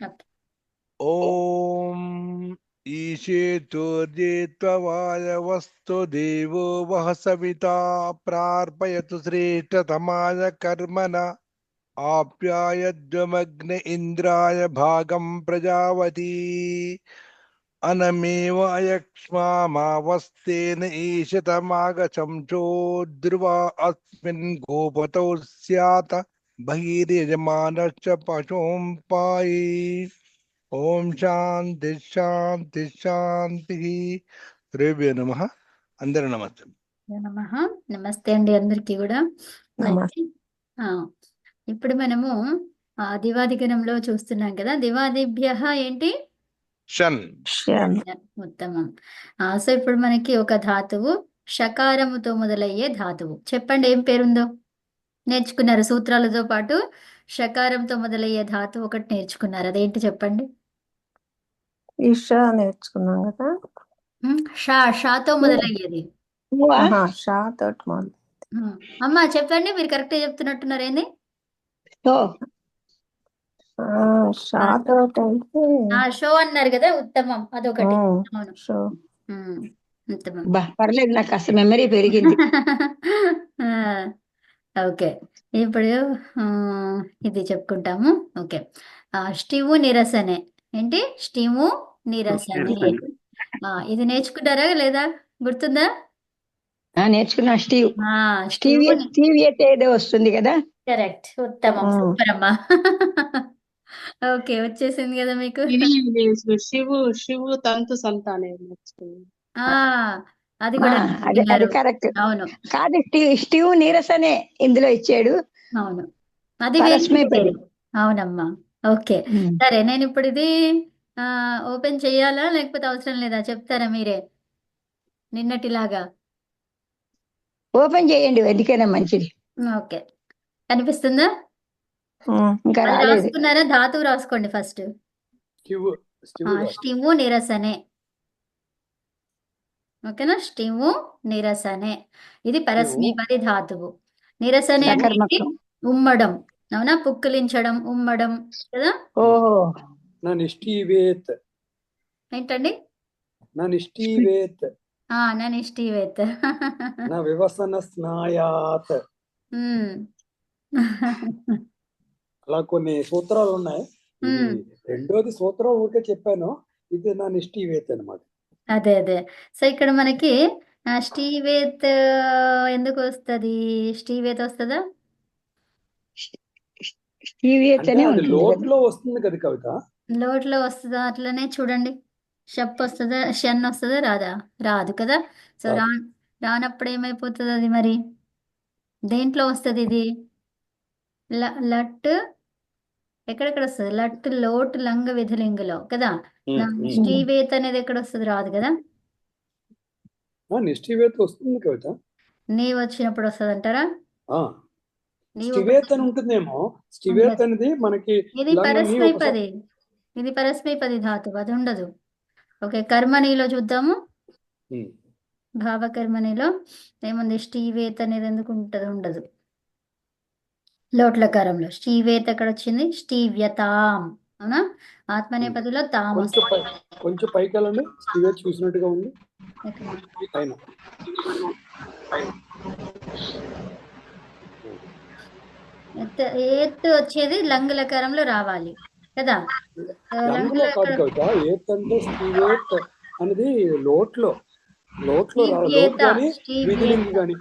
Okay. ఓం ఈశేతోర్యేత్వాయవస్తు దేవో వహ సవితా ప్రార్పయతు శ్రేష్టతమాయ కర్మణ ఆప్యాయద్వమగ్న ఇంద్రాయ భాగం ప్రజావతి అనమేవ అయక్ష్మామావస్తేన ఈశతమాగచం చోద్రువా అస్మిన్ గోపతౌ స్యాత బహిర్యజమానశ్చ పశుం పాయి. ఓం శాంతి శాంతి శాంతి. శ్రీభ్యో నమః. అందరూ నమస్తే. నమః. నమస్తే అండి అందరికీ కూడా. నమస్తే. అయితే ఆ, ఇప్పుడు మనము దివాదిగణంలో చూస్తున్నాం కదా. దివాదిభ్య ఏంటి? షన్. షన్. ఉత్తమం. సో ఇప్పుడు మనకి ఒక ధాతువు షకారముతో మొదలయ్యే ధాతువు. చెప్పండి ఏం పేరుందో. నేర్చుకున్నారు సూత్రాలతో పాటు షకారంతో మొదలయ్యే ధాతువు ఒకటి నేర్చుకున్నారు. అదేంటి చెప్పండి. ఈషా నేర్చుకున్నాం కదా. షాతో మొదలయ్యేది. ఆహా, షా తోటి మొదలు. అమ్మా చెప్పండి, మీరు కరెక్ట్ చెప్తున్నట్టున్నారు. ఏంది? షా తోటి అయితే షో అన్నారు కదా. ఉత్తమం, అదొకటి. అవును, షో. ఉత్తమం. పర్లేదు, నాకు కాస్త మెమరీ పెరిగింది. ఓకే, ఇప్పుడు ఇది చెప్పుకుంటాము. ఓకే, స్టివు నిరసనే. ఏంటి? స్టివు నిరసనే. ఇది నేర్చుకుంటారా లేదా? గుర్తుందా? నేర్చుకున్నా. స్టీవ్ స్టివు. స్టీవ్ అయితే ఏదో వస్తుంది కదా. కరెక్ట్, ఉత్తమం, సూపర్ అమ్మా. ఓకే, వచ్చేసింది కదా మీకు. శివు తంతు సంతానే నేర్చుకున్నాను. అది కూడా అది నేర్చుకున్నారు. కరెక్ట్. అవును కాదు, స్టీవ్ నీరసనే ఇందులో ఇచ్చాడు. అవును, అది పరస్మై వేరు. అవునమ్మా. ఓకే, సరే, నేను ఇప్పుడు ఇది ఓపెన్ చెయ్యాలా లేకపోతే అవసరం లేదా? చెప్తారా మీరే నిన్నటిలాగా? ఓపెన్ చేయండి, ఎందుకైనా మంచిది. ఓకే, కనిపిస్తుందా? ఇంకా అది రాలేదు. రాసుకున్నారా? ధాతువు రాసుకోండి ఫస్ట్. స్టిము నిరసనే. ఓకేనా? స్టిము నిరసనే. ఇది పరస్మీపది ధాతువు. నిరసనే అంటే సకర్మకం. ఉమ్మడం. అవునా? పుక్కిలించడం, ఉమ్మడం కదా. ఓహో, ననిష్ఠీవేత్. ఏంటండి? ననిష్ఠీవేత్. ననిష్ఠీవేత్. నా వివసన స్నాయాత్. అలా కొన్ని సూత్రాలు ఉన్నాయి. రెండోది సూత్రం ఊరికే చెప్పాను, ఇది నా నిష్ఠీవేత్ అనమాట. అదే అదే. సో ఇక్కడ మనకి స్టీవేత్ ఎందుకు వస్తుంది? స్టీవేత్ వస్తుందా? స్టీవ్ అయితేనే అది ఉంటుంది కదా. లోట్లో వస్తుంది కదా కవిత. లోట్లో వస్తుందా? అట్లనే చూడండి. షప్ వస్తుందా? షన్ వస్తుందా? రాదా? రాదు కదా. సో రానప్పుడు ఏమైపోతుంది అది మరి? దేంట్లో వస్తుంది ఇది? లట్ ఎక్కడెక్కడ వస్తుంది? లట్, లోట్, లంగ, విధలింగులో కదా. స్టీవేత్ అనేది ఎక్కడ వస్తుంది? రాదు కదా. నిష్ఠీవేత్ వస్తుంది కవిత. నీవు వచ్చినప్పుడు వస్తుంది అంటారా? స్టివేత్ అని ఉంటుందేమో. స్టివేత్ అనేది మనకి ఇది పరస్మైపది. ఇది పరస్మైపది ధాతువు, అది ఉండదు. ఓకే, కర్మణిలో చూద్దాము. భావకర్మణిలో ఏముంది? స్టీవేత్ అనేది ఎందుకు ఉంటుంది? ఉండదు. లోట్లకారంలో స్టీవేత్ ఎక్కడ వచ్చింది? స్టీవ్యతాం. అవునా? ఆత్మనేపదిలో తాం వస్తుంది. కొంచెం పైకి వెళ్ళండి. స్టివేత్ చూసినట్టుగా ఉంది. పైన ఏత్ వచ్చేది లంగులకారంలో రావాలి కదా. లంగులో కాదు కవిత. ఏత్ అంటే స్టివేత్ అనేది లోట్లో కానీ విధిలింగ్ కానీ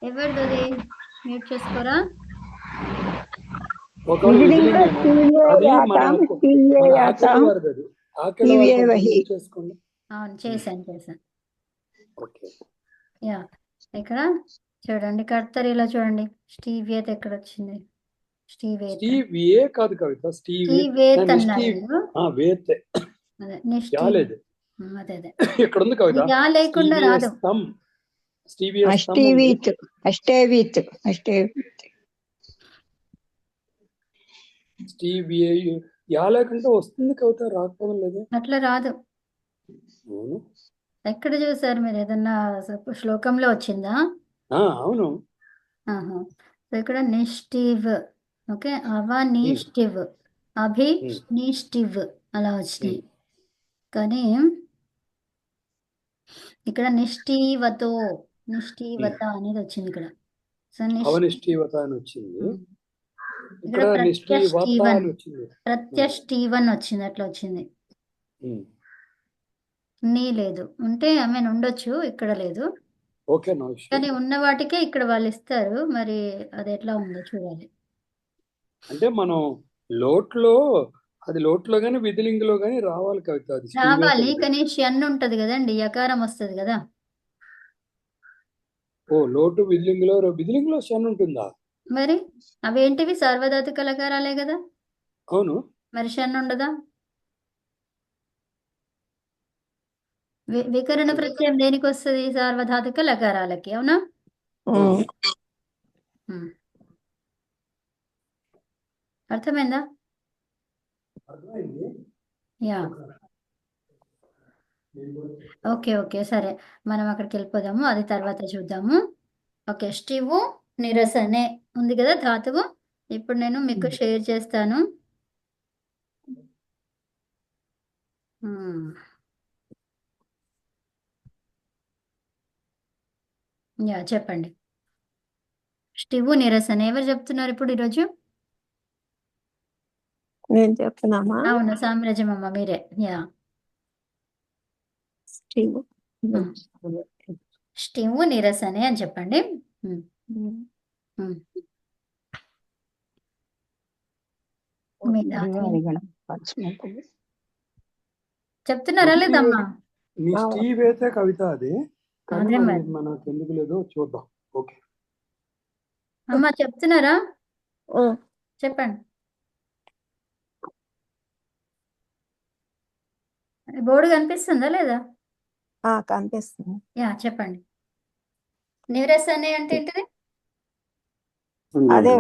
ఎవరిది? మ్యూట్ చేసుకోరా. ఒకవేళ విధిలింగ్ అది మన ఆకలి వారిది. అది ఆకలి చేసుకోండి. అవును, చేశాను. యా, ఇక్కడ చూడండి, కర్తరిలో చూడండి. స్టీవేత్ ఎక్కడ వచ్చింది? స్టీవేత్ కాదు కవిత. స్టీవేత్ అన్నారు. అదే ఇక్కడ ఉంది కవిత. లేకుండా రాదు. లేకుండా వస్తుంది కవిత. రాకపోవడం లేదు. అట్లా రాదు. ఎక్కడ చూసారు మీరు? ఏదన్నా శ్లోకంలో వచ్చిందా? అవును. ఇక్కడ నిష్టివ్. ఓకే, అవనిష్టివ్. అభి ఉమ్, నిష్టివ్ అలా వచ్చినాయి. ఉమ్. కానీ ఇక్కడ నిష్ఠీవతో నిష్ఠీవత అనేది వచ్చింది ఇక్కడ. సో అవనిష్ఠీవత అని వచ్చింది. ఇక్కడ ఇక్కడ నిష్ఠీవత ప్రత్యష్టీవన్ అని వచ్చింది. ప్రత్యష్టీవన్ వచ్చింది, అట్లా వచ్చింది. ఉమ్. నీ లేదు, ఉంటే ఉండొచ్చు, ఇక్కడ లేదు. Okay, no issue. కానీ ఉన్న వాటికే ఇక్కడ వాళ్ళు ఇస్తారు, మరి అది ఎట్లా ఉందో చూడాలి. అంటే మనం లోట్లో కానీ విధిలింగులో కానీ రావాలి కవిత. అది రావాలి, శ్రీవేత కానీ షన్ ఉంటది కదండి, యకారం వస్తుంది కదా. ఓ లోటు విధిలింగులో షన్ ఉంటుందా? మరి అవేంటివి సార్వధాతుక లకారాలే కదా, అవును. మరి షన్ ఉండదా? వికరణ ప్రత్యయం దేనికి వస్తుంది? సార్వధాతుక లకారాలకి, అవునా? ఉమ్. ఉమ్. అర్థమైందా? అర్థమైంది. యా, ఓకే ఓకే, సరే, మనం అక్కడికి వెళ్ళిపోదాము, అది తర్వాత చూద్దాము. ఓకే, స్టివు నిరసనే ఉంది కదా ధాతువు. ఇప్పుడు నేను మీకు షేర్ చేస్తాను. యా, చెప్పండి. స్టివు నిరసన ఎవరు చెప్తున్నారు ఇప్పుడు ఈరోజు? నేను చెప్తున్నామా? అవును, సామ్రాజ్యమమ్మ మీరే. Yeah, Steve. స్టివు నిరసనే అని చెప్పండి. చెప్తున్నారా లేదమ్మా? నిష్ఠీవేత కవిత అది, కానీ అదే మరి మరి. మనకు ఎందుకు లేదో చూద్దాం. ఓకే, అమ్మా చెప్తున్నారా? ఉమ్. చెప్పండి. బోర్డు కనిపిస్తుందా లేదా? కనిపిస్తుంది. యా, చెప్పండి. నిరసనే అంటే ఏంటిది? అదే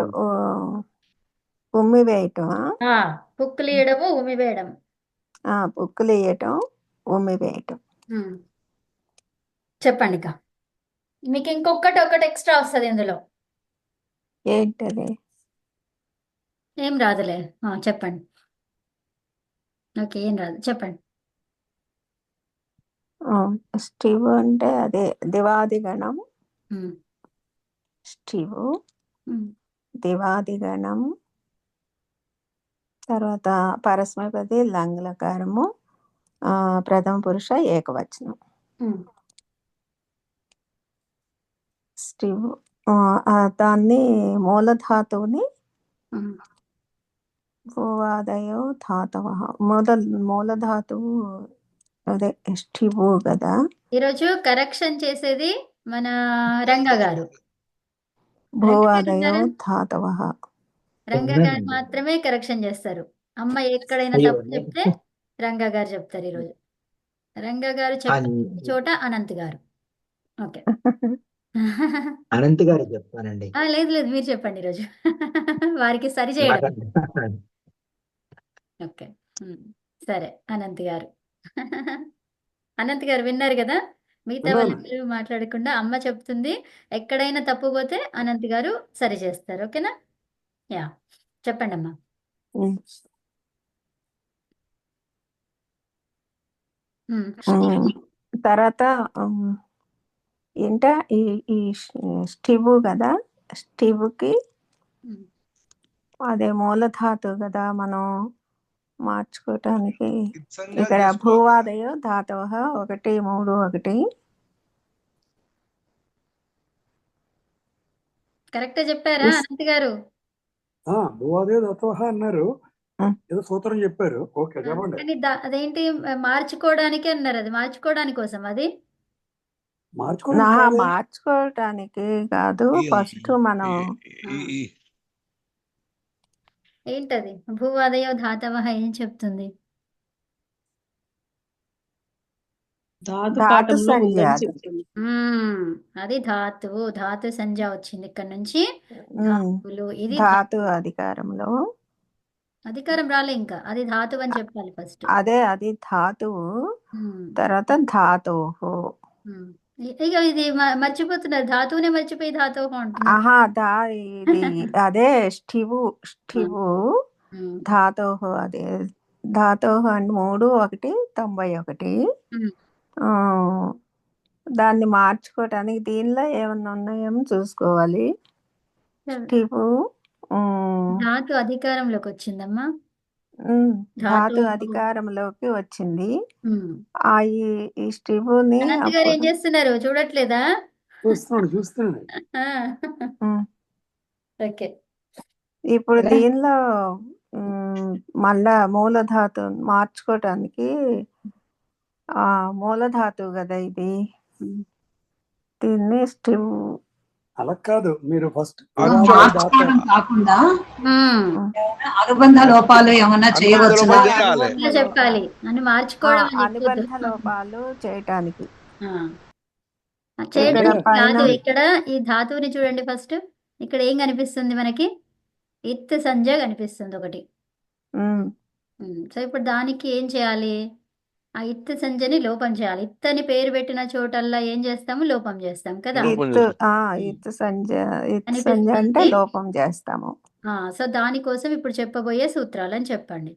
ఉమ్మి వేయటం, పుక్కులు వేయడము, ఉమి వేయడం. పుక్కులు వేయటం, ఉమ్మి వేయటం. చెప్పండి ఇక. మీకు ఒకటి ఎక్స్ట్రా వస్తుంది ఇందులో. ఏంటది? ఏం రాదులే, చెప్పండి. ఓకే, ఏం రాదు, చెప్పండి. స్టీవ్ అంటే అదే దివాదిగణం. ఉమ్, స్టీవ్ ఉమ్, దివాదిగణం. తర్వాత పరస్మైపది లంగ్లకారము, ప్రథమ పురుష ఏకవచనం. స్టీవ్ దాన్ని మూలధాతువుని భూవాదయో ధాతవ. మూలధాతువు అదే స్టీవ్ కదా. ఈరోజు కరెక్షన్ చేసేది మన రంగా గారు. భూవాదయో ధాతవ. రంగా గారు మాత్రమే కరెక్షన్ చేస్తారు. అమ్మ ఎక్కడైనా తప్పు చెప్తే రంగా గారు చెప్తారు ఈరోజు. రంగా గారు చెప్పే చోట అనంత్ గారు. ఓకే. అనంత్ గారు చెప్తానండి. లేదు లేదు, మీరు చెప్పండి ఈరోజు. వారికి సరి చేయడం. ఓకే, సరే అనంత్ గారు. అనంత్ గారు విన్నారు కదా, మిగతా వాళ్ళందరూ మాట్లాడకుండా అమ్మ చెప్తుంది, ఎక్కడైనా తప్పు పోతే అనంత్ గారు సరి చేస్తారు. ఓకేనా? యా, చెప్పండి అమ్మా. తర్వాత ఏంటా ఈ స్టివ్ కదా. స్టివ్కి అదే మూలధాతు కదా, మనం మార్చుకోవటానికి ఇక్కడ భూవాదయో ధాతవ 1, 3, 1. కరెక్ట్ చెప్పారా అనంత్ గారు? భూవాదయో ధాతవ అన్నారు, ఏదో సూత్రం చెప్పారు. ఓకే, చెప్పండి. కానీ అదేంటి మార్చుకోవడానికి అన్నారు, అది మార్చుకోవడానికి కోసం, అది మార్చుకోవటానికి కాదు. ఫస్ట్ మనం ఏంటది భూవాదయో ధాతవ ఏం చెప్తుంది? ధాతు సంజ్ఞ. అది ధాతువు, ధాతు సంజ్ఞ వచ్చింది ఇక్కడ నుంచి. ఇది ధాతు అధికారంలో అధికారం రాలే, ఇంకా అది ధాతువు అని చెప్పాలి ఫస్ట్. అది ధాతువు, తర్వాత ధాతువు. ఇక ఇది మర్చిపోతున్నారు, ధాతువునే మర్చిపోయి ధాతువు అంటున్నారు. ఇది అదే స్టివు ఉమ్, ధాతోః అది ధాతోః అంటే 3 1 91. ఉమ్. ఆ, దాన్ని మార్చుకోవటానికి దీనిలో ఏమన్నా ఉన్నాయేమో చూసుకోవాలి. స్టివు ధాతు అధికారంలోకి వచ్చిందమ్మా. ధాతు ధాతు అధికారంలోకి వచ్చింది. ఉమ్. ఆ ఈ స్టివుని అనంత్ గారు ఏం అప్పుడు చేస్తున్నారు, చూడట్లేదా? చూస్తున్నాను. ఆ, ఉమ్, ఓకే. ఇప్పుడు కదా? దీనిలో మళ్ళా మూలధాతు మార్చుకోవటానికి ఆ మూలధాతువు కదా ఇది. ఉమ్. దీన్ని స్టివ్ అలా కాదు, మీరు ఫస్ట్ అచ్చు మార్చుకోవడం కాకుండా ఉమ్. ఏమైనా అనుబంధ లోపాలు ఏమైనా అనుబంధ చేయవచ్చునా? లోపాలు చేయాలి. ఇట్లా చెప్పాలి అని మార్చుకోవడం అని చెప్పొద్దు. అనుబంధ లోపాలు చేయటానికి ఆ. చేయడం ఇక్కడ పైన కాదు. ఇక్కడ ఈ ధాతువుని చూడండి ఫస్ట్. ఇక్కడ ఏం కనిపిస్తుంది మనకి? ఇత్ సంజ్ఞ కనిపిస్తుంది ఒకటి. ఉమ్, సో ఇప్పుడు దానికి ఏం చేయాలి? ఆ ఇత్ సంజ్ఞని లోపం చేయాలి. ఇత్ అని పేరు పెట్టిన చోటల్లా ఏం చేస్తాము? లోపం చేస్తాం కదా. లోపం ఇత్ చేస్తాం. ఇత్ సంజ ఇత్ సంజ అనిపిస్తుంది. అంటే లోపం చేస్తాము. సో దానికోసం ఇప్పుడు చెప్పబోయే సూత్రాలని చెప్పండి.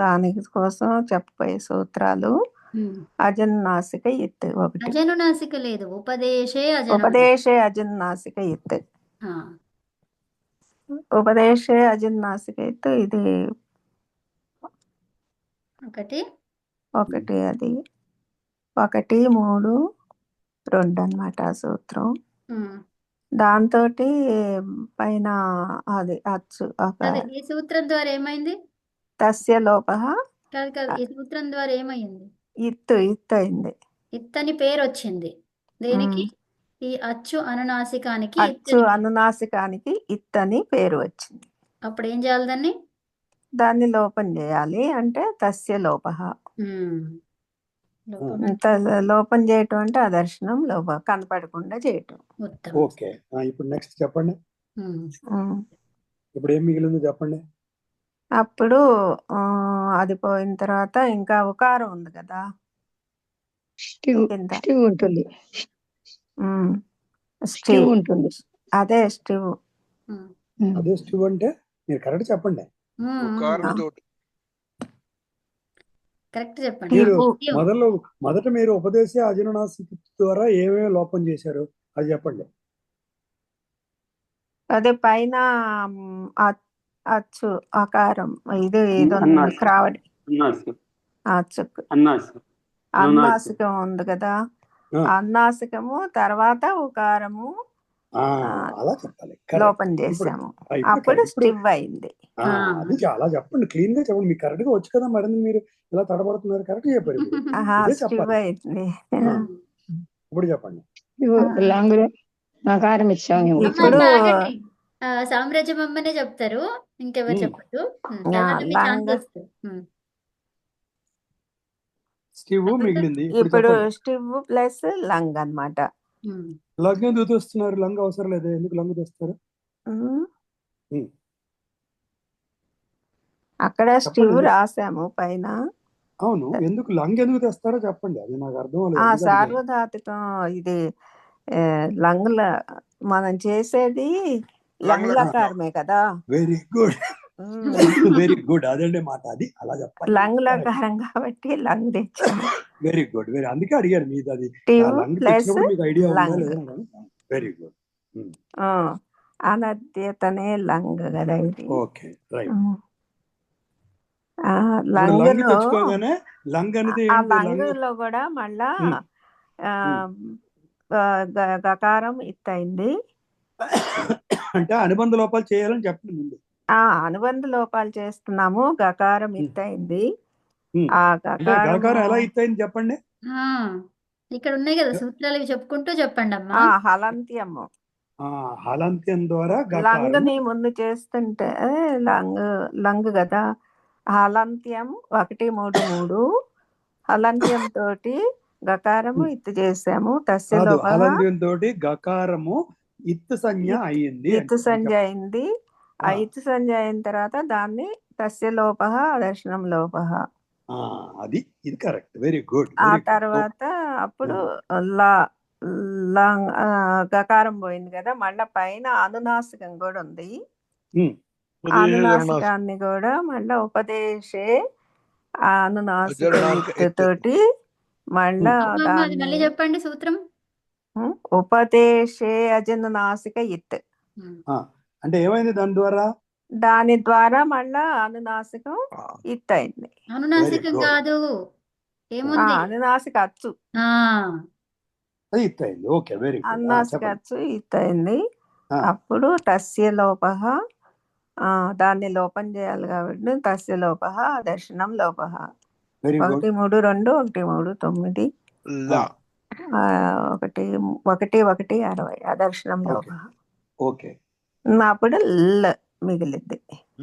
దాని కోసం చెప్పబోయే సూత్రాలు అజన్నాసిక ఇత్ ఒకటి. అజనునాసిక లేదు, ఉపదేశే ఉపదేశే అజన్నాసిక ఇత్. ఉపదేశే అజన్నాసిక ఇత్ ఇది ఒకటి అది 1 3 2 అన్నమాట ఆ సూత్రం. దాంతో పైన అది అచ్చు ఈ సూత్రం ద్వారా ఏమైంది? తస్య లోపః కాదు, ఈ సూత్రం ద్వారా ఏమైంది? ఇత్ అయింది. ఇత్తని పేరు వచ్చింది. దేనికి? ఈ అచ్చు అనునాసికానికి అచ్చు అనునాసికానికి ఇత్ అని పేరు వచ్చింది. అప్పుడు ఏం చేయాలి దాన్ని? దాన్ని లోపం చేయాలి. అంటే తస్య లోపః. లోపం చేయటం అంటే అదర్శనం, లోపం కనపడకుండా చేయటం. ఓకే, ఇప్పుడు నెక్స్ట్ చెప్పండి. ఇప్పుడు ఏం మిగిలిందో చెప్పండి. అప్పుడు అది పోయిన తర్వాత ఇంకా ఉకారం ఉంది కదా. స్టివ్ ఉంటుంది. స్టివ్ ఉంటుంది. అదే స్టివ్. అదే స్టివ్ అంటే మీరు కరెక్ట్ చెప్పండి. కరెక్ట్ చెప్పండి. మీరు మొదట మీరు ఉపదేశ అజనునాసిక ద్వారా ఏమేమి లోపం చేశారు అది చెప్పండి. అదే పైన అచ్చు ఆకారం ఇది క్రావడి అన్నాసికం ఉంది కదా. అన్నాసికము తర్వాత ఉకారము అలా చెప్పాలి. లోపం చేసాము. అప్పుడు స్టివ్ అయింది. అది చాలా చెప్పండి, క్లీన్ గా చెప్పండి. మీకు కరెక్ట్ గా వచ్చు కదా, మరి మీరు ఇలా తడబడుతున్నారు. కరెక్ట్ చెప్పారు. స్టివ్ అయింది. ఇప్పుడు చెప్పండి. లాంగ్ ఆకారం ఇచ్చాము. ఇప్పుడు సామ్రాజ్యం అమ్మనే చెప్తారు, ఇంకెవరు చెప్పదు. స్టివ్ మిగిలింది. ఇప్పుడు స్టివ్ ప్లస్ లంగ్ అన్నమాట. లంగ్ ఎందుకు తెస్తున్నారు? లంగ్ అవసరం లేదు. ఎందుకు లంగ్ తెస్తారు? అక్కడ స్టివ్ రాసాము పైన. అవును, ఎందుకు లంగ్ ఎందుకు తెస్తారో చెప్పండి, అది నాకు అర్థం అవ్వలేదు. సార్వధాతుకం ఇది లంగ్ల మనం చేసేది లంగ్లకారమే కదా. Very good, very good. అదండి మాట, అది అలా చెప్పాలి. లంగ్లకారం కాబట్టి లంగ్ తెచ్చాము. వెరీ గుడ్, వెరీ అందుకే అడిగారు మీది. అది లంగ్ తెచ్చినప్పుడు మీకు ఐడియా ఉందా లేదా? Very good. అనద్యతనే లంగ్ కదా ఇది. Okay, right. లంగ్ తెచ్చుకోగానే లంగ్ అనేది ఆ లంగ్ లో కూడా మళ్ళా గకారం ఇత్తయింది. అంటే అనుబంధ లోపాలు చేయాలని చెప్పండి ముందు. అనుబంధ లోపాలు చేస్తున్నాము. గకారం ఇత్తయింది. ఆ గకారం ఎలా ఇత్తయింది చెప్పండి. ఇక్కడ ఉన్నాయి కదా సూత్రాలు, చెప్పుకుంటూ చెప్పండి అమ్మా. హలంత్యము, హలంత్యం ద్వారా లంగ్ ని ముందు చేస్తుంటే లంగ్ కదా. హలంత్యం 1 3 3 హలంత్యం తోటి గకారము ఇత్తు చేసాము. హలంత్యం తోటి గకారము ఇత్తు సంజ్ఞ అయింది. ఇత్తు సంజ్ఞ అయింది. ఆ ఇత్తు సంజ్ఞ అయిన తర్వాత దాన్ని తస్య లోపః దర్శనం లోపః. అది ఇది కరెక్ట్. Very good. ఆ తర్వాత అప్పుడు గకారం పోయింది కదా. మళ్ళా పైన అనునాసికం కూడా ఉంది. అనునాసికాన్ని కూడా మళ్ళా ఉపదేశే అనునాసిక అజర్నాసిక ఇత్ ఇత్. తోటి మళ్ళా అది దాన్ని మళ్ళీ చెప్పండి సూత్రం. ఉపదేశే అజనునాసిక ఇత్. అంటే ఏమైంది దాని ద్వారా మళ్ళా అనునాసికం ఇత్ అయింది. అనునాసికం good. కాదు, ఏముంది? అనునాసిక అచ్చు, అది ఇత్ అయింది. Okay, very good. అనునాసిక చెప్పండి. అచ్చు ఇత్ అయింది. ఆ, అప్పుడు తస్య లోపః, దాన్ని లోపం చేయాలి కాబట్టి తస్య లోపః దర్శనం లోపః. Very good. 1 3 2 1 3 9 లా 1 1 1 60 అదర్శనం ఓకే లోపః. ఓకే, అప్పుడు ల్ మిగిలింది.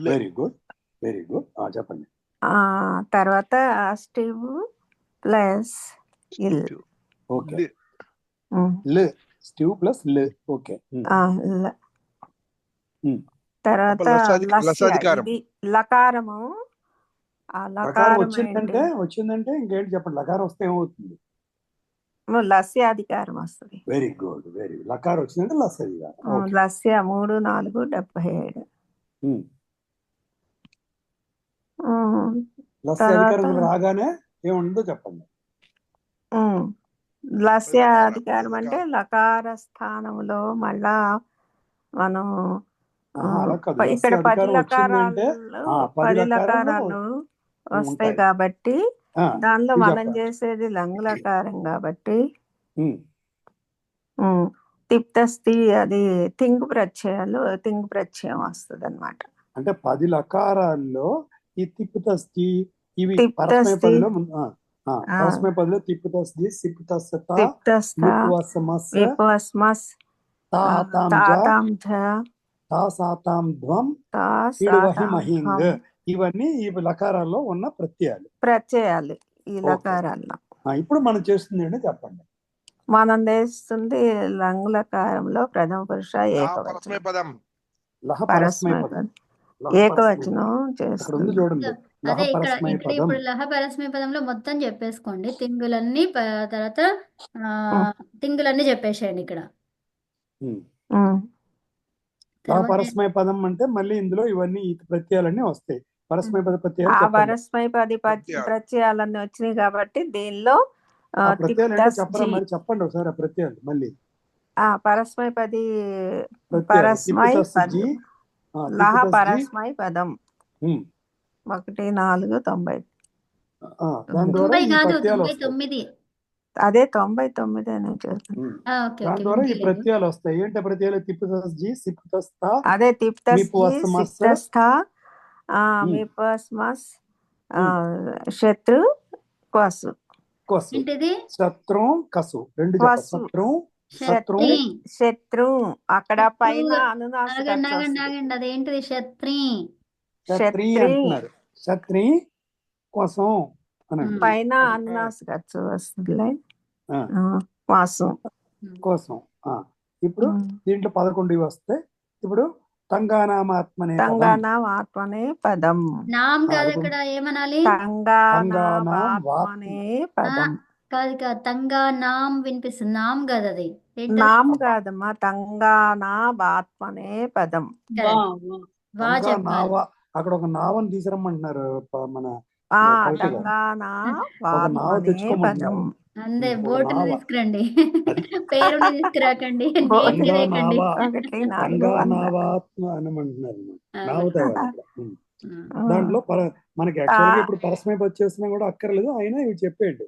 లే. Very good very good. చెప్పండి. తర్వాత స్టివ్ ప్లస్ ఇల్. ఓకే, లే. ల్ స్టివ్ ప్లస్ ల్. ఓకే. ల్. తర్వాత లస్య, లసాధికారం. ఇది లకారము. ఆ లకారం లకారం ఏంటి? వచ్చిందంటే ఇంకేంటి చెప్పండి. లకారం వస్తే ఏమవుతుంది? లస్యాధికారం వస్తుంది. Very good very good. లకారం వచ్చిందంటే లస్యాధికారం. ఓకే. లస్య 3 4 77. లస్యాధికారం రాగానే ఏముందో చెప్పండి. లస్యాధికారం అంటే లకార స్థానంలో మళ్ళా మనం అలా కాదు. ఇక్కడ 10 లస్యాధికారం వచ్చిందంటే లకారాలు 10 10 లకారాలు వస్తాయి ఉంటాయి. కాబట్టి దానిలో ఇవి మనం చెప్పండి. చేసేది లంగ్లకారం కాబట్టి ఉమ్, తిప్తస్తి అది తింగ్ ప్రత్యయం వస్తుంది అనమాట. అంటే 10 లకారాల్లో ఈ తిప్పుతస్తి ఇవి తిప్తస్తి, పరస్మయ పదిలో పరస్మయ పదిలో తిప్పుతస్తి సిప్పుతస్త తిప్తస్థ, విపువస్మస్ విపస్మస్, తాతాం జ తాతాం ఝ, తాసాతాం ధ్వం తా ఇడువహి సాతాం మహింగ్. ధ్వం. ఇవన్నీ ఈ లకారాల్లో ఉన్న ప్రత్యయాలు ఈ లకారాల్లో. ఇప్పుడు మనం చేస్తుంది ఏంటో చెప్పండి. మనం చేస్తుంది లంగ్లకారంలో ప్రథమ పురుష పరస్మయ పదం. లహ పరస్మయ పదం. ఏకవచనం అక్కడ ఉంది చేస్తుంది. చూడండి. లహ అదే ఇక్కడ పరస్మయ ఇక్కడ పదం. ఇప్పుడు లహ పరస్మయ పదంలో మొత్తం చెప్పేసుకోండి. తింగులన్నీ తర్వాత తింగులన్నీ చెప్పేసేయండి ఇక్కడ. లహ తర్వాత పరస్మయ పదం అంటే మళ్ళీ ఇందులో ఇవన్నీ ఈ ప్రత్యయాలన్నీ వస్తాయి. పరస్మయ పద ప్రత్యయాలు ఆ చెప్పండి. పరస్మయ పది ప్రత్యయాలన్నీ వచ్చినాయి కాబట్టి దీనిలో ఆ ప్రత్యయాలు ఏంటో చెప్పరా తిప్తస్జి, మరి? చెప్పండి ఒకసారి ఆ ప్రత్యయాలు మళ్ళీ. పరస్మయ పది ప్రత్యయాలు పరస్మై తిప్పుతస్జి, పదం లహ తిప్పుతస్జి. పరస్మై పదం 1 4 90. దాని ద్వారా 90 ఈ కాదు, ప్రత్యయాలు వస్తాయి. 99. అదే 99 అని చెప్తుంది. ఓకే దాని ఓకే, ద్వారా ఈ వినిపించలేదు. ప్రత్యయాలు వస్తాయి. ఏంటి ప్రత్యయాలు? తిప్పుతస్జి సిప్పుతస్త అదే తిప్తస్జి మిపువస్మస్ సిప్తస్థ మిపస్మస్ శత్రు క్వసు. కొసు ఏంటిది? శత్రుం కసు రెండు చెప్పండి. క్వసు శత్రుం శత్రు అక్కడ శత్రు. పైన అనునాసిక ఆగండి అచ్చు ఆగండి వస్తుంది. ఆగండి, అదేంటిది? శత్రి. శత్రి అంటున్నారు. శత్రి కోసం అనండి. పైన అనునాసిక అచ్చు వస్తుంది. వాసు కోసం. ఇప్పుడు దీంట్లో 11 వస్తాయి. ఇప్పుడు తంగానామాత్మనే పదం. నామ్ కాదు, ఇక్కడ ఏమనాలి? తంగానామాత్మనే పదం. కాదు కాదు, తంగా నామ్ వినిపిస్తుంది. నామ్ కాదు అది. ఏంటది? నామ్ కాదమ్మా, తంగానామాత్మనే పదం. వా చెప్పాలి. అక్కడ ఒక నావని తీసుకురమ్మంటున్నారు మన తంగానామాత్మనే పదం. అందే బోటుని తీసుకురండి, పేరుని తీసుకురాకండి, తంగానావాత్మ అనమంటున్నారు. దాంట్లో మనకి యాక్చువల్గా ఇప్పుడు పరస్మయ పదం చేసినా కూడా అక్కర్లేదు. అయినా ఇవి చెప్పేయండి.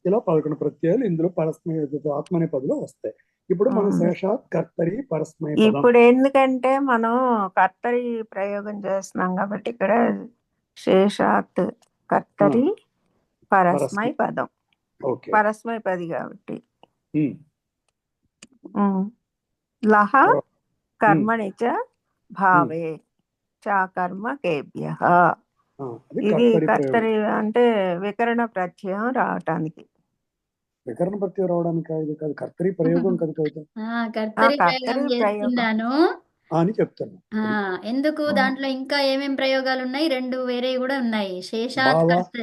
ఇలా 11 ప్రత్యయాలు ఇందులో పరస్మయ ఆత్మనే పదిలో వస్తాయి. ఇప్పుడు మనం శేషాత్ కర్తరి పరస్మయ పదం. ఇప్పుడు ఎందుకంటే మనం కర్తరి ప్రయోగం చేస్తున్నాం కాబట్టి ఇక్కడ శేషాత్ కర్తరి పరస్మై పదం. పరస్మై పది కాబట్టి లహ కర్మణి చ భావే చ కర్మ కేభ్యః. ఇది కర్తరి అంటే వికరణ ప్రత్యయం రావటానికి. వికరణ ప్రత్యయం రావడానికి ఇది కాదు, కర్తరి ప్రయోగం కదా. కర్తరి ప్రయోగం చేస్తున్నాను. అని చెప్తున్నా. ఆ, ఎందుకు ఆ, దాంట్లో ఇంకా ఏమేం ప్రయోగాలు ఉన్నాయి? రెండు వేరే కూడా ఉన్నాయి. శేషాత్ భావ కర్త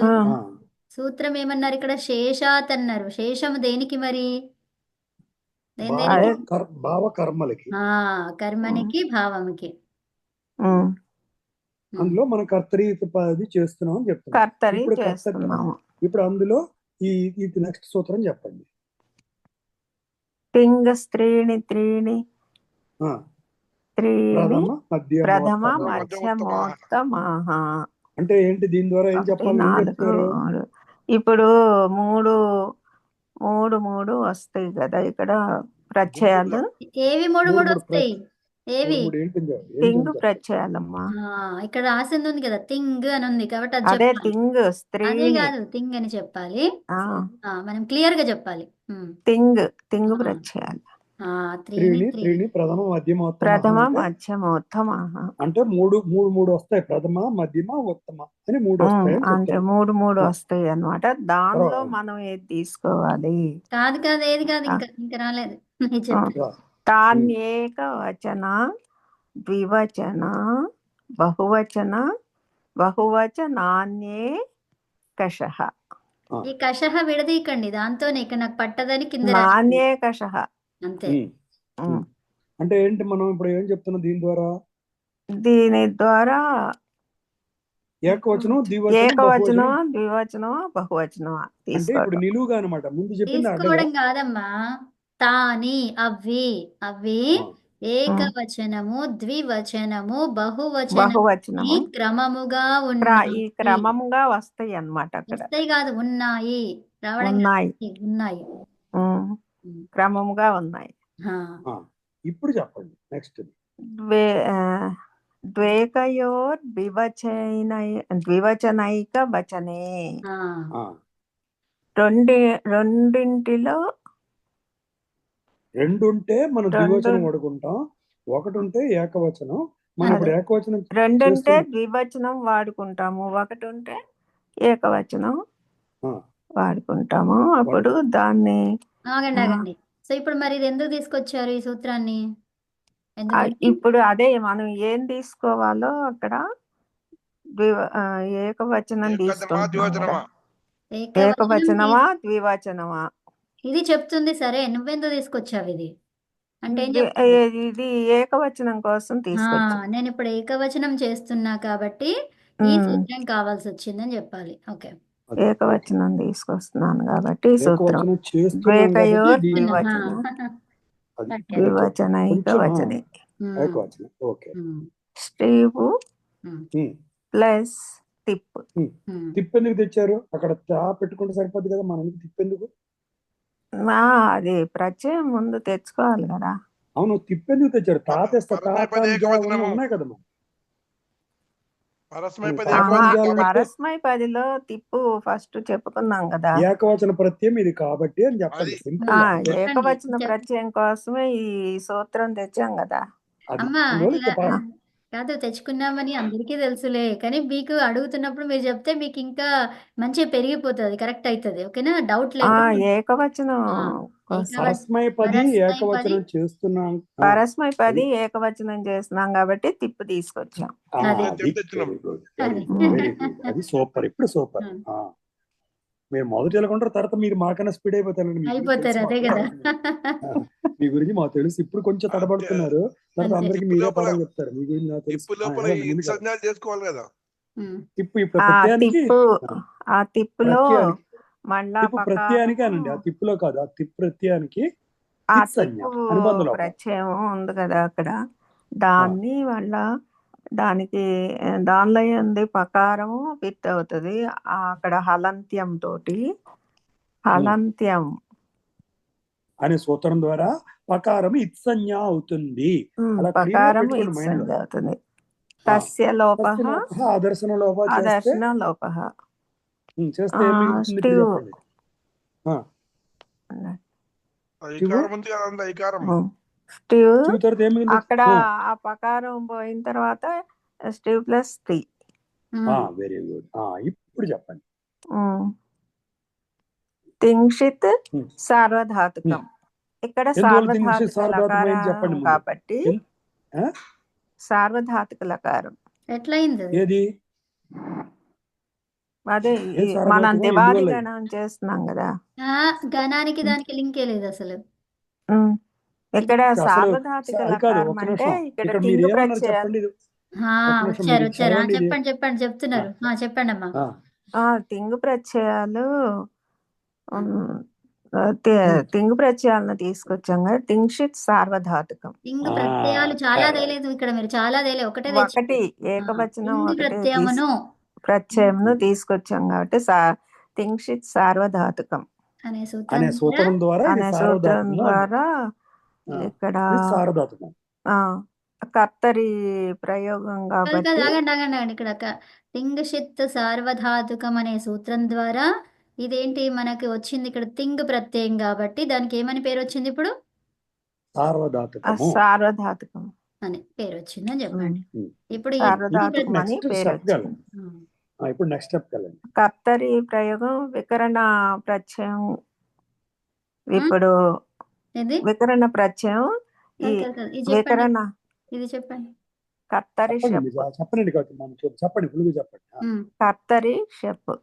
ఆ, ఆ, సూత్రం ఏమన్నారు ఇక్కడ? శేషాత్ అన్నారు. శేషము దేనికి మరి? దేని భావ అదే దేనికి? భావ కర్మలకి. కర్మనికి భావముకి. ఉమ్, ఉమ్. అందులో మనం కర్తరీపది చేస్తున్నాం అని చెప్తున్నాం. కర్తరి ఇప్పుడు చేస్తున్నాము. ఇప్పుడు అందులో ఇది నెక్స్ట్ సూత్రం చెప్పండి. పింగ స్త్రీణి త్రీణి ఆ, త్రీణి ప్రథమ మధ్య ప్రథమ మోత్తమ. మధ్యమోత్తమః. అంటే ఏంటి? దీని ద్వారా ఏం 1 చెప్పాలి? ఏం 4 చెప్తారు? 3. ఇప్పుడు మూడు మూడు మూడు వస్తాయి కదా ఇక్కడ ప్రత్యయాలు. ఏవి మూడు మూడు వస్తాయి? ఏవి? ఏంటి తింగ్ ప్రత్యయాలమ్మా. ఇక్కడ రాసింది ఉంది కదా, థింగ్ అని ఉంది, కాబట్టి అది అదే చెప్పాలి. తింగ్ అదే స్త్రీని. కాదు, థింగ్ అని చెప్పాలి. ఆ, మనం క్లియర్ గా చెప్పాలి. తింగ్ ఆ. ప్రత్యయాలు. త్రీని త్రీణి ప్రథమ మధ్యమోత్తమ. ప్రథమ మధ్యమోత్తమః. అంటే మూడు వస్తాయి. ప్రథమ మధ్యమ ఉత్తమ అని 3 వస్తాయి అని అంటే చెప్తాను. మూడు వస్తాయి అన్నమాట. దానిలో తర్వాత. మనం ఏది తీసుకోవాలి? కాదు ఏది కాదు, ఇంకా రాలేదు. మీరు చెప్పండి. తాన్యేక వచన ద్వివచన బహువచన బహువచనాన్యే కషః. ఈ కషహ విడదీయకండి, దాంతోనే ఇక్కడ నాకు పట్టదని కింద రాసింది. నాన్యే కషః. అంతే. అంటే ఏంటి? మనం ఇప్పుడు ఏం చెప్తున్నాం దీని ద్వారా? దీని ద్వారా ఏకవచనం, ద్వివచనం, ఏకవచనం బహువచనం. ద్వివచనం బహువచనం అంటే ఇప్పుడు తీసుకోవడం. నిలువుగా అనమాట. ముందు చెప్పింది అడ్డగా. తీసుకోవడం కాదమ్మా, తాని అవి ఆ, ఏకవచనము ద్వివచనము బహువచనము బహువచనము క్రమముగా ఈ ఉన్నాయి. క్రమంగా వస్తాయి అన్నమాట. అక్కడ వస్తాయి కాదు, ఉన్నాయి. రావడం ఉన్నాయి. కాదు, ఉన్నాయి. ఉమ్, క్రమముగా ఉన్నాయి. ఆ. ఇప్పుడు చెప్పండి నెక్స్ట్. ద్వివచనైక వచనే. ఆ. రెండింటిలో ఉంటే మనం ద్వివచనం వాడుకుంటాం. ఒకటి ఉంటే ఏకవచనం. మనం ఇప్పుడు ఏకవచనం రెండుంటే ద్వివచనం వాడుకుంటాము, ఒకటి ఉంటే ఏకవచనం వాడుకుంటాము. అప్పుడు దాన్ని ఆగండి. సో ఇప్పుడు మరి ఇది ఎందుకు తీసుకొచ్చారు ఈ సూత్రాన్ని? ఇప్పుడు అదే మనం ఏం తీసుకోవాలో అక్కడ ఏకవచనం తీసుకుంటున్నాం. ఏకవచనమా ద్వివచనమా ఇది చెప్తుంది. సరే, నువ్వెందుకు తీసుకొచ్చావు ఇది? అంటే ఇది ఏకవచనం కోసం తీసుకొచ్చా. నేను ఇప్పుడు ఏకవచనం చేస్తున్నా కాబట్టి ఈ సూత్రం కావాల్సి వచ్చిందని చెప్పాలి. ఓకే, ఏకవచనం తీసుకొస్తున్నాను కాబట్టి సూత్రం ద్వివచనైక వచనే. స్టీవ్ ప్లస్ టిప్. ఎందుకు తెచ్చారు? అక్కడ పెట్టుకుంటే సరిపోద్ది కదా, మనం తిప్పెందుకు? అది ప్రత్యయం ముందు తెచ్చుకోవాలి కదా. అవును, తిప్పెందుకు తెచ్చారు? ఉన్నాయి కదా. పరస్మై పదిలో తిప్పు ఫస్ట్ చెప్పుకున్నాం కదా. ఏకవచన ప్రత్యయం ఇది కాబట్టి అని చెప్పండి. ఏకవచన ప్రత్యయం కోసమే ఈ సూత్రం తెచ్చాం కదా. కాదు, తెచ్చుకున్నామని అందరికీ తెలుసులే, కానీ మీకు అడుగుతున్నప్పుడు మీరు చెప్తే మీకు ఇంకా మంచిగా పెరిగిపోతుంది, కరెక్ట్ అవుతుంది. ఓకేనా? డౌట్ లేదు. ఏకవచనం పరస్మై పది ఏకవచనం చేస్తున్నాం. పరస్మై పది ఏకవచనం చేస్తున్నాం కాబట్టి తిప్పు తీసుకొచ్చాం. అది సూపర్. ఇప్పుడు సూపర్. మీరు మొదటి వెళ్ళకుంటారు, తర్వాత మీరు మాకన్నా స్పీడ్ అయిపోతారు. అదే కదా. మీ గురించి మాకు తెలుసు. ఇప్పుడు కొంచెం తడబడుతున్నారు, తర్వాత అందరికి మీరే పాఠం చెప్తారు. మీ గురించి నాకు తెలుసు. తిప్పులో ప్రత్యయానికి అనండి. ఆ తిప్పులో కాదు, ఆ తిప్పు ప్రత్యయానికి ప్రత్యయం ఉంది కదా అక్కడ. దాన్ని వల్ల దానిలో ఉంది పకారము పిత్ అవుతుంది. అక్కడ హలంత్యం తోటి హలంత్యం అనే సూత్రం ద్వారా పకారం ఇత్సంజ్ఞ అవుతుంది. పకారం ఇత్సంజ్ఞ అవుతుంది. తస్య లోపః అదర్శన లోపః చేస్తే అక్కడ ఆ పకారం పోయిన తర్వాత స్టీవ్ ప్లస్ టీ. Very good. ఇప్పుడు చెప్పండి. తింక్షిత్ సార్వధాతుకం. ఇక్కడ సార్వధాతుకం కాబట్టి ఆ? సార్వధాతుక లకారం. ఎట్లా అయింది అది? ఏది అదే ఏ మనం సార్వధాతుకం దివాది ఎందువల్ల గణం చేస్తున్నాం కదా. గణానికి దానికి లింకే లేదు అసలు. ఉమ్. ఇక్కడ అసలు సార్వధాతుక అది కాదు, లకారం ఒక్క అంటే నిమిషం. ఇక్కడ ఇక్కడ మీరు తింగు ఏమన్నారు ప్రత్యయాలు. చెప్పండి, ఇది ఒక్క నిమిషం. వచ్చారు మీరు వచ్చారు. చదవండి ఇది. చెప్పండి చెప్తున్నారు. చెప్పండి అమ్మా. తింగు ప్రత్యయాలు ఉమ్, ఉమ్. తింగు ప్రత్యయాలను తీసుకొచ్చాం కదా. తింక్షిత్ సార్వధాతుకం. తింగు ప్రత్యయాలు చాలా correct. తేలేదు ఇక్కడ, మీరు చాలా తేలే, ఒకటే ఒకటి తెచ్చారు. ఏకవచనం తింగు ఒకటే ప్రత్యయమును ప్రత్యయంను తీసుకొచ్చాం కాబట్టి తింక్షిత్ సార్వధాతుకం అనే అనే సూత్రం సూత్రం ద్వారా ఇది అనే సూత్రం సార్వధాతుకం ద్వారా ఆ, ఇక్కడ ఇది సార్వధాతుకం. కర్తరి ప్రయోగం కాదు కాబట్టి కాదు, ఆగండి. ఇక్కడ తింగషిత్ సార్వధాతుకం అనే సూత్రం ద్వారా ఇదేంటి మనకి వచ్చింది ఇక్కడ తింగ్ ప్రత్యయం కాబట్టి దానికి ఏమని పేరు వచ్చింది ఇప్పుడు? సార్వధాతుకము సార్వధాతుకం అని పేరు వచ్చిందని చెప్పండి. ఉమ్. ఇప్పుడు ఈ సార్వధాతుకం అని నెక్స్ట్ పేరు స్టెప్ వచ్చింది. వెళ్ళండి. ఇప్పుడు నెక్స్ట్ స్టెప్ వెళ్ళండి. కర్తరి ప్రయోగం వికరణ ప్రత్యయం. ఇప్పుడు ఇది వికరణ ప్రత్యయం ఈ కాదు, ఇది చెప్పండి, వికరణ ఇది చెప్పండి. కర్తరి చెప్పండి, షెప్. చెప్పండి కాదు, చెప్పండి ఫుల్గా చెప్పండి. కర్తరి షెప్.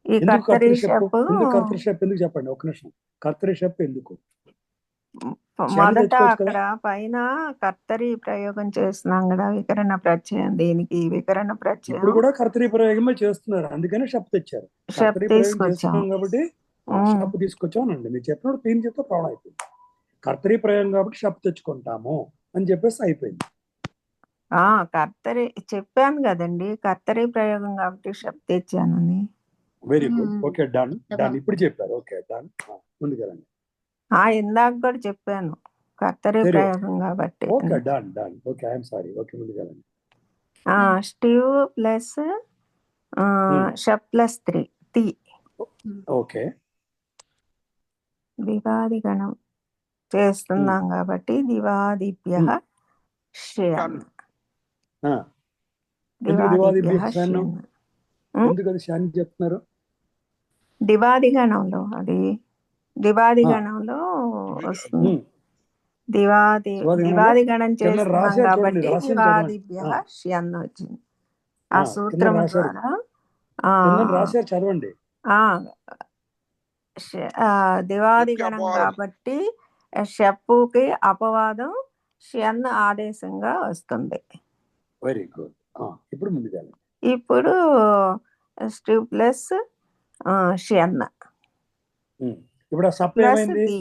ఈ ఎందుకు కర్తరి కర్తరి షెప్? షెప్ ఎందుకు కర్తరి షెప్ ఎందుకు చెప్పండి, ఒక్క నిమిషం. కర్తరి షెప్ ఎందుకు? మొదట తెచ్చుకోవచ్చు అక్కడ పైన కర్తరి ప్రయోగం చేస్తున్నాం కదా. వికరణ ప్రత్యయం దీనికి వికరణ ప్రత్యయం ఇప్పుడు కూడా కర్తరి ప్రయోగమే చేస్తున్నారు, అందుకనే షప్ తెచ్చారు. షప్ కర్తరి ప్రయోగం తీసుకొచ్చాం. చేస్తున్నాం కాబట్టి షప్ తీసుకొచ్చామనండి. మీరు చెప్పినప్పుడు క్లీన్ చెప్తే ప్రాబ్లం అయిపోయింది. కర్తరి ప్రయోగం కాబట్టి షప్ తెచ్చుకుంటాము అని చెప్పేసి అయిపోయింది. కర్తరి చెప్పాను కదండి, కర్తరి ప్రయోగం కాబట్టి షప్ తెచ్చానని. Very good, okay, done. ఇప్పుడు చెప్పారు, ఓకే, డన్. ముందుకెళ్ళండి. ఇందాక కూడా చెప్పాను కర్తరి ప్రయోగం కాబట్టి. Okay, done. Okay, I'm sorry. Okay, ముందుకెళ్ళండి. స్టీవ్ ప్లస్ షప్ ప్లస్ 3 ఓకే, దివాది గణం చేస్తున్నాం కాబట్టి దివాదిభ్య ష్యన్. ఎందుకు అది షాన్ చెప్తున్నారు? దివాది గణంలో అది దివాది గణంలో వస్తుంది. దివాది గణం చేస్తున్నాం కాబట్టి దివాదిభ్య ష్యన్ వచ్చింది. ఆ సూత్రం ద్వారా రాశారు, చదవండి. దివాది గణం కాబట్టి షప్పుకి అపవాదం ష్యన్ ఆదేశంగా వస్తుంది. Very good. ఇప్పుడు ముందుకెళ్ళండి. ఇప్పుడు స్టీవ్ ప్లస్ ష్యన్ ఇప్పుడు ఆ షప్ ప్లస్ ఏమైంది? ది.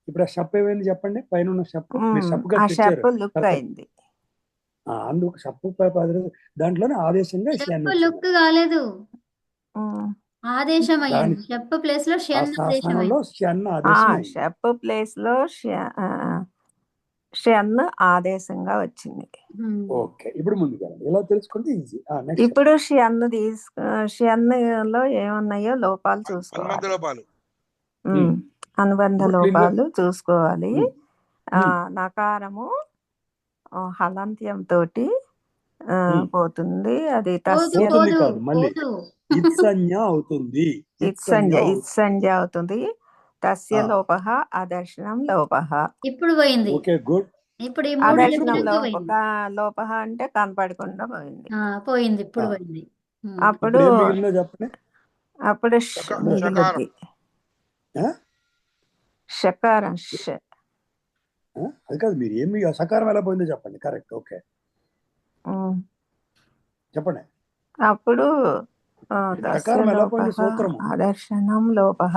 ఇప్పుడు ఆ షప్ ఏమైంది చెప్పండి. పైన ఉన్న షప్ ఆ షప్ లుక్ అయింది. అందుకు షప్పు దాంట్లోనే ఆదేశంగా షప్ లుక్ కాలేదు, ఆదేశం అయ్యింది. దాని- షప్ ప్లేస్ లో ష్యన్ ఆదేశం స్థానంలో అయింది. ష్యన్ ఆదేశం అయింది. షప్ ప్లేస్ లో ష్యన్ ఆదేశంగా వచ్చింది. ఓకే, ఇప్పుడు ముందుకెళ్ళండి. ఇలా తెలుసుకుంటే ఈజీ. ఇప్పుడు ష్యన్ ష్యన్ లో ఏమున్నాయో లోపాలు చూసుకోవాలి. అనుబంధ లోపాలు. అనుబంధ ఇప్పుడు లోపాలు చూసుకోవాలి. నకారము హలంత్యం తోటి పోతుంది. అది పోతుంది కాదు, మళ్ళీ ఇత్సంజ్ఞ అవుతుంది. ఇత్సంజ్ఞ అవుతుంది. తస్య లోపః అదర్శనం లోపః. ఇప్పుడు పోయింది. Okay, good. ఇప్పుడు ఈ మూడు అదర్శనం పోయింది. లోపః అంటే కనపడకుండా పోయింది. పోయింది, ఇప్పుడు పోయింది. అప్పుడు ఏం మిగిలిందో చెప్పండి. అప్పుడు మిగిలింది షకారం. అది కాదు, మీరు ఏమి సకారం ఎలా పోయిందో చెప్పండి. కరెక్ట్, ఓకే, చెప్పండి. అప్పుడు సకారం ఎలా పోయింది సూత్రము? అదర్శనం లోపః.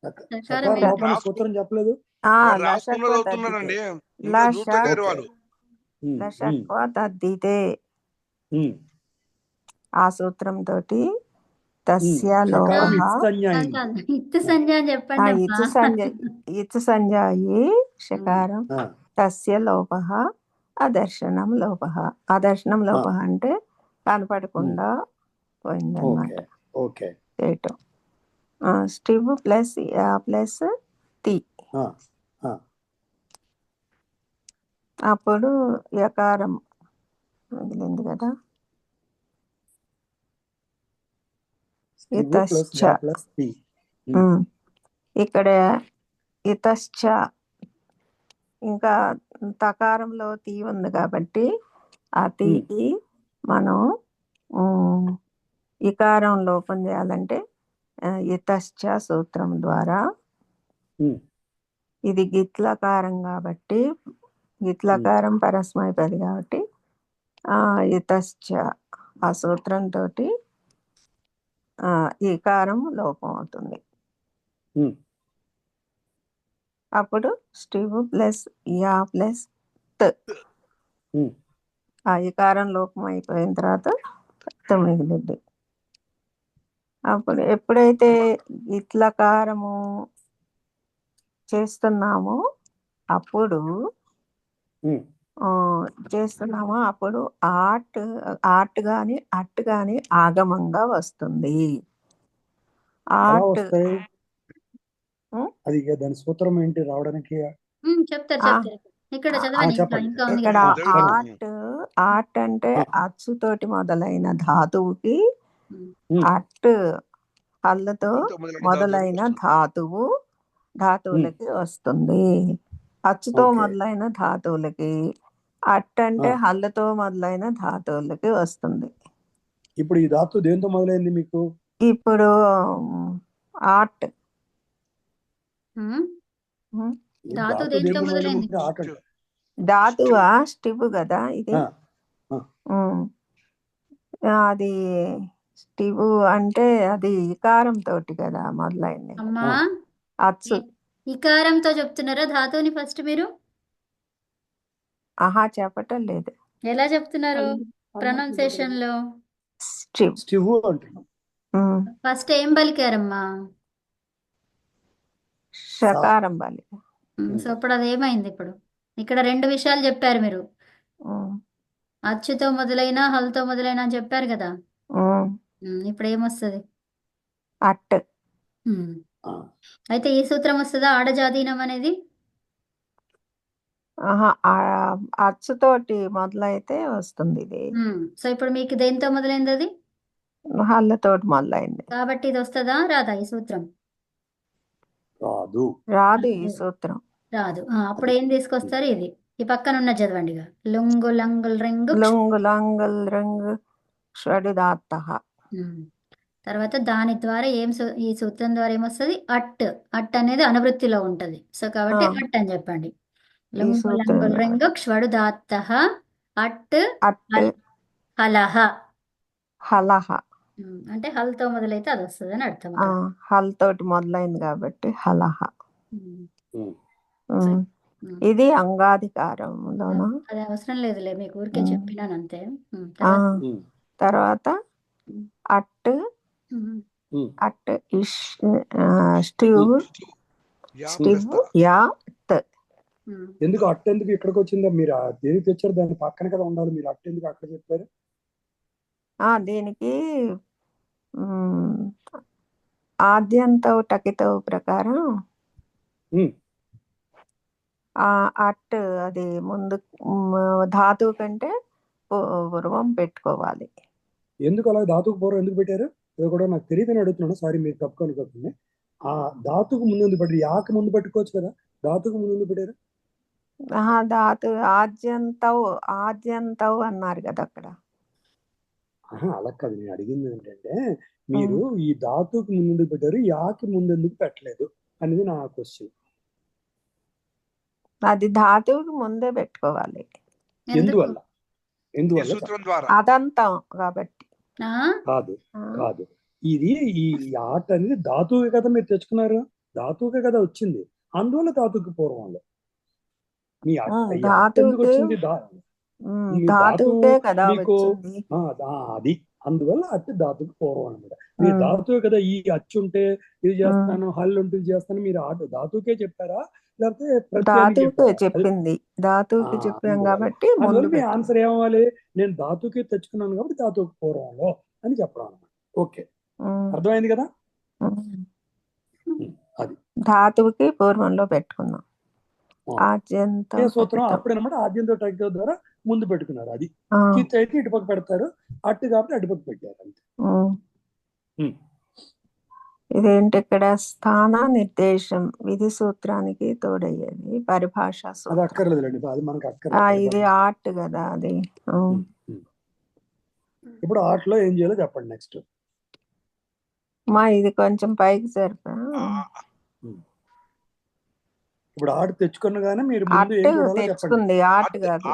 సకారం లోపల సూత్రం చెప్పలేదు. అవుతున్నారండి వాళ్ళు. తద్దితే ఆ సూత్రం తోటి తస్య లోపః ఇత్ సంజ్ఞ అని చెప్పండి. ఇత్ సంజ్ఞాయి షకారం. తస్య లోపః అదర్శనం లోపః. అదర్శనం లోపః అంటే కనపడకుండా పోయిందన్నమాట. ఓకే, స్టివ్ ప్లస్ ప్లస్ టి. అప్పుడు యకారం మిగిలింది కదా. ఇక్కడ ఇతశ్చ ఇంకా తకారంలో తీ ఉంది కాబట్టి ఆ తీకి మనం ఇకారం లోపం చేయాలంటే ఇతశ్చ సూత్రం ద్వారా. ఇది గిత్లకారం కాబట్టి గిత్లకారం పరస్మైపది కాబట్టి ఇతశ్చ ఆ సూత్రంతో ఈకారం లోపం అవుతుంది. అప్పుడు స్టివ్ ప్లస్ యా ప్లస్ త ఆ ఈకారం లోపం అయిపోయిన తర్వాత మిగిలింది. అప్పుడు ఎప్పుడైతే ఇట్లకారము చేస్తున్నామో అప్పుడు అప్పుడు ఆర్ట్ గాని అట్ గాని ఆగమంగా వస్తుంది. అది దాని సూత్రం ఏంటి రావడానికి? చెప్తారు ఇక్కడ చదవండి. ఇక్కడ ఆర్ట్ అంటే అచ్చుతోటి మొదలైన ధాతువుకి అట్ హల్లుతో మొదలైన ధాతువులకి వస్తుంది. అచ్చుతో మొదలైన ధాతువులకి అట్ అంటే హల్లుతో మొదలైన ధాతువులకి వస్తుంది. ఇప్పుడు ఈ ధాతు దేంతో మొదలైంది మీకు? ఇప్పుడు ఆర్ట్ ధాతువా స్టివ్ కదా ఇది. అది స్టివ్ అంటే అది ఇకారం తోటి కదా మొదలైంది. అచ్చు ఇకారంతో చెప్తున్నారా ధాతువుని ఫస్ట్ మీరు? చెప్పటం లేదు. ఎలా చెప్తున్నారు ప్రొనౌన్సియేషన్ లో? స్టివ్ అంటున్నాం. ఫస్ట్ ఏం పలికారమ్మా? షకారం పలిక. సో ఇప్పుడు అది ఏమైంది? ఇప్పుడు ఇక్కడ రెండు విషయాలు చెప్పారు మీరు. అచ్చుతో మొదలైన హల్తో మొదలైన అని చెప్పారు కదా. ఇప్పుడు ఏమొస్తుంది? అట్. అయితే ఈ సూత్రం వస్తుందా ఆడజాదీనం అనేది? అచ్చుతోటి మొదలైతే వస్తుంది ఇది. సో ఇప్పుడు మీకు దేంతో మొదలైంది? అది హల్లతోటి మొదలైంది కాబట్టి ఇది వస్తుందా రాదా ఈ సూత్రం? రాదు ఈ సూత్రం రాదు. అప్పుడు ఏం తీసుకొస్తారు? ఇది ఈ పక్కన ఉన్న చదవండిగా. లుంగు లంగుల్ రింగు లుంగు లంగుల్ రింగు షడుదాత్తః. తర్వాత దాని ద్వారా ఈ సూత్రం ద్వారా ఏమొస్తుంది? అట్. అట్ అనేది అనువృత్తిలో ఉంటది. సో కాబట్టి అట్ అని చెప్పండి. లుంగు లంగుల్ రింగు క్షడుదాత్తః అట్ హలహ. హలహ అంటే హల్తో మొదలైతే అది వస్తుంది అని అర్థం. హల్ తోటి మొదలైంది కాబట్టి హలహ. ఇది అంగాధికారంలోనా? అది అవసరం లేదులే, మీకు ఊరికే చెప్పినాను అంతే. తర్వాత అట్ స్టివ్ యా త. ఎందుకు అట్ ఎందుకు ఇక్కడికి వచ్చిందా? మీరు దేనికి తెచ్చారు? దాని పక్కన కదా ఉండాలి. మీరు అట్ ఎందుకు అక్కడ చెప్పారు? దీనికి ఆద్యంతవు టకితవు ప్రకారం అట్ అది ముందు ధాతువు కంటే పూర్వం పెట్టుకోవాలి. ఎందుకు అలా ధాతుకు పూర్వం ఎందుకు పెట్టారు? అది కూడా నాకు తెలియదని అడుగుతున్నాను. సారీ, మీరు తప్పుకోనుకోకండి. ఆ ధాతుకు ముందు పెట్టారు. యాకి ముందు పెట్టుకోవచ్చు కదా, ధాతుకు ముందు పెట్టారు. ధాతు ఆద్యంతవు అన్నారు కదా అక్కడ. అలా కాదు, నేను అడిగింది ఏంటంటే మీరు ఈ ధాతుకు ముందు పెట్టారు, యాకి ముందెందుకు పెట్టలేదు అనేది నా క్వశ్చన్. అది ధాతువుకి ముందే పెట్టుకోవాలి. ఎందువల్ల? అదంతం కాబట్టి కాదు. ఇది ఈ ఆట అనేది ధాతువుకే కదా మీరు తెచ్చుకున్నారు, ధాతువుకే కదా వచ్చింది. అందువల్ల ధాతువుకి పూర్వంలో మీ వచ్చింది అది, అందువల్ల అట్టి ధాతుకు పూర్వం అనమాట. మీరు ధాతువు కదా, ఈ అచ్చు ఉంటే ఇది చేస్తాను, హల్ ఉంటే ఇది చేస్తాను, మీరు ధాతువుకే చెప్పారా లేకపోతే చెప్పింది? ధాతువుకి చెప్పాం కాబట్టి మీ ఆన్సర్ ఏమవ్వాలి? నేను ధాతువుకే తెచ్చుకున్నాను కాబట్టి ధాతువుకి పూర్వంలో అని చెప్పడం అనమాట. ఓకే, అర్థమైంది కదా. అది ధాతువుకి పూర్వంలో పెట్టుకున్నాం సూత్రం అప్పుడేనమాట. ఆద్యంతో టైతో ద్వారా ముందు పెట్టుకున్నారు. అది కిత్ అయితే ఇటుపక్క పెడతారు, అట్టు కాబట్టి అటుపక్క పెట్టారు అంతే. ఇదేంటి ఇక్కడ స్థాన నిర్దేశం విధి సూత్రానికి తోడయ్యేది పరిభాషా అది సూత్రం. అక్కర్లేదులేండి, అది మనకు ఇది అక్కర్లేదు. ఆర్ట్ కదా అది. ఇప్పుడు ఆర్ట్లో ఏం చేయాలో చెప్పండి నెక్స్ట్. ఇది కొంచెం పైకి సరిపా. ఇప్పుడు ఆర్ట్ తెచ్చుకున్నగానే మీరు ముందు అట్టు ఏం చూడాలో చెప్పండి. తెచ్చుకుంది, ఆర్ట్ కాదు.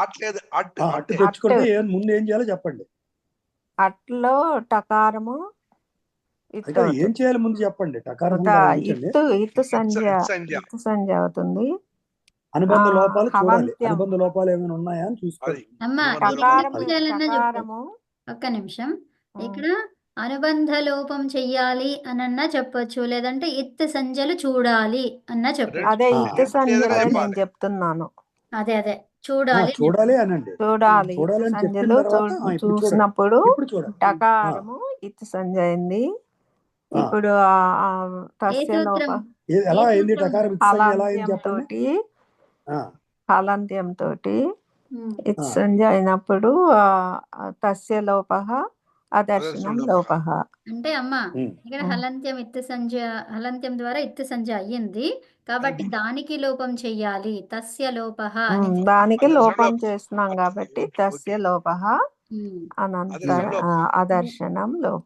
ఆర్ట్ తెచ్చుకుంటే ముందు ఏం చేయాలో చెప్పండి. అట్లో టకారము అయితే ఏం చేయాలి ముందు చెప్పండి. టకారం ఇత్తు సంధ్య అవుతుంది. అనుబంధ లోపాలు చూడాలి. హవంత్యం. అనుబంధ లోపాలు ఏమైనా ఉన్నాయా అని చూసుకోవాలి. అమ్మా టకారము టకారము ఒక్క నిమిషం. ఇక్కడ అనుబంధ లోపం చెయ్యాలి అనన్నా చెప్పొచ్చు, లేదంటే ఇత్తు సంధ్యలు చూడాలి అన్నా చెప్పొచ్చు. అదే ఇత్తు సంధ్య నేను చెప్తున్నాను. అదే చూడాలి చూడాలి అనండి. చూడాలి చూడాలి అని చెప్పిన సంధ్యలు తర్వాత ఇప్పుడు చూసినప్పుడు చూడండి. టకారము ఇత్తు సంధ్య అయింది. ఇప్పుడు తస్య లోప ఎలా అయింది టకారం ఎలా అయింది చెప్పండి. హలంత్యం తోటి ఇత్ సంధ్య అయినప్పుడు తస్య లోప అదర్శనం లోప. అంటే అమ్మా ఇక్కడ హలంత్యం ఇత్తు సంధ్య, హలంత్యం ద్వారా ఇత్తు సంధ్య అయ్యింది కాబట్టి దానికి లోపం చెయ్యాలి. తస్య లోప దానికి లోపం చేస్తున్నాం కాబట్టి తస్య లోప అనంతర అదర్శనం లోప.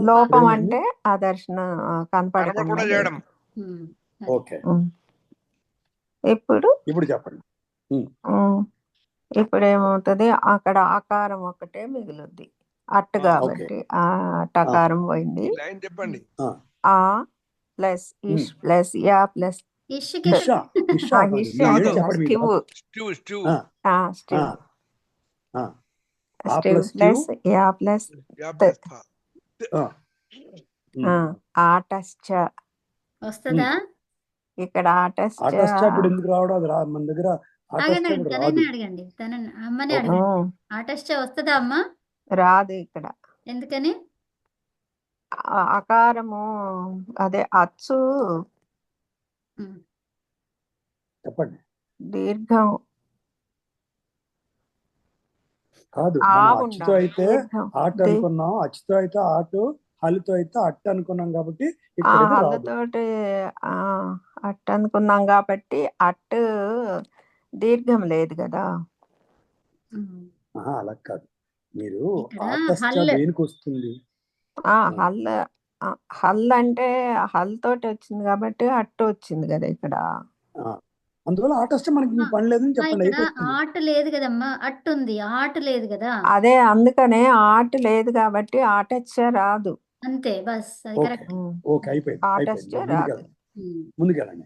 లోపం అంటే అదర్శనం కనపడకుండా. ఇప్పుడు చెప్పండి. ఇప్పుడు ఏమవుతుంది, అక్కడ ఆకారం ఒకటే మిగులుద్ది అట్టు కాబట్టి ఆ టకారం పోయింది. ఆ ప్లస్ ఇష్ ప్లస్ యా ప్లస్ ప్లస్ యా ప్లస్ ఆటశ్చ వస్తుందా? ఇక్కడ ఆటశ్చ ఎందుకు రావడం, మన దగ్గర తనని అడగండి, అమ్మని అడగండి. ఆటశ్చ వస్తుందా అమ్మ? రాదు ఇక్కడ. ఎందుకని? అకారము అదే అచ్చు చెప్పండి. దీర్ఘం కాదు. అచ్చుతో అయితే ఆట అనుకున్నాం, అచ్చుతో అయితే ఆటు, హల్లుతో అయితే అట్టు అనుకున్నాం కాబట్టి హల్లుతోటి అట్టు అనుకున్నాం కాబట్టి అట్టు దీర్ఘం లేదు కదా. అలా కాదు, మీరు దేనికి వస్తుంది? హల్ అంటే హల్ తోటి వచ్చింది కాబట్టి అట్టు వచ్చింది కదా ఇక్కడ. అందువల్ల ఆటొస్తే మనకి పని లేదని చెప్పండి. ఆట లేదు కదమ్మా, అట్టు ఉంది, ఆట లేదు కదా. అదే అందుకనే ఆట లేదు కాబట్టి ఆటచ్చ రాదు. అంతే, బస్ అది కరెక్ట్. ఓకే, అయిపోయింది. ముందుకెళ్ళండి.